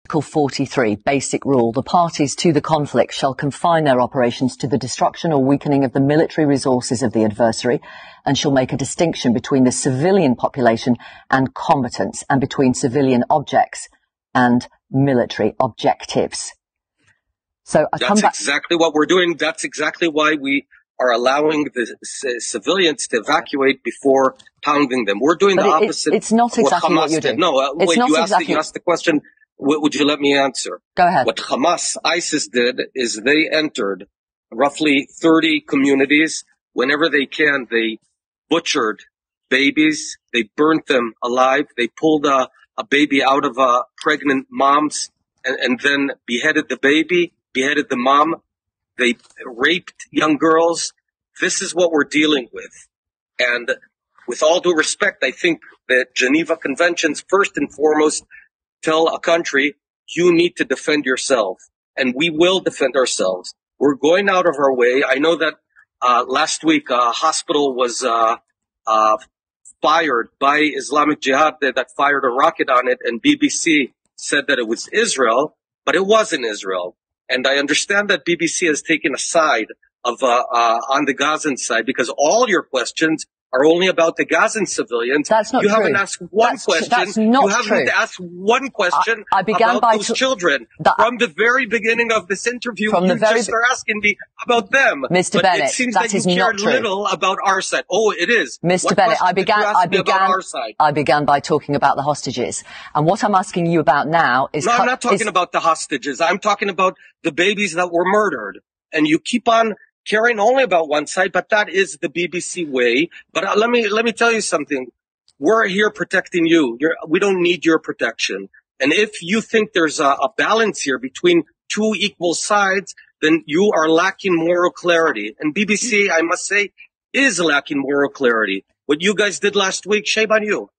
Article 43, Basic Rule. The parties to the conflict shall confine their operations to the destruction or weakening of the military resources of the adversary and shall make a distinction between the civilian population and combatants and between civilian objects and military objectives. So That's exactly what we're doing. That's exactly why we are allowing the civilians to evacuate before pounding them. We're doing the opposite. It's not exactly what you're doing. No, wait, you asked the question. Would you let me answer? Go ahead. What Hamas, ISIS did is they entered roughly 30 communities. Whenever they can, they butchered babies. They burnt them alive. They pulled a baby out of pregnant moms and then beheaded the baby, beheaded the mom. They raped young girls. This is what we're dealing with. And with all due respect, I think that Geneva Conventions, first and foremost, tell a country, you need to defend yourself. And we will defend ourselves. We're going out of our way. I know that last week a hospital was fired by Islamic Jihad that fired a rocket on it, and BBC said that it was Israel, but it wasn't Israel. And I understand that BBC has taken a side of on the Gazan side because all your questions are only about the Gazan civilians. That's not true. You haven't asked one question. That's not you haven't true. asked one question I began about by those children. From the very beginning of this interview, you just are asking me about them. Mr. But Bennett, it seems that you is cared not true. little about our side. Oh, it is. Mr. Bennett, I began by talking about the hostages. And what I'm asking you about now is... No, I'm not talking about the hostages. I'm talking about the babies that were murdered. And you keep on caring only about one side, but that is the BBC way. But let me tell you something. We're here protecting you. We don't need your protection. And if you think there's a balance here between two equal sides, then you are lacking moral clarity. And BBC, I must say, is lacking moral clarity. What you guys did last week, shame on you.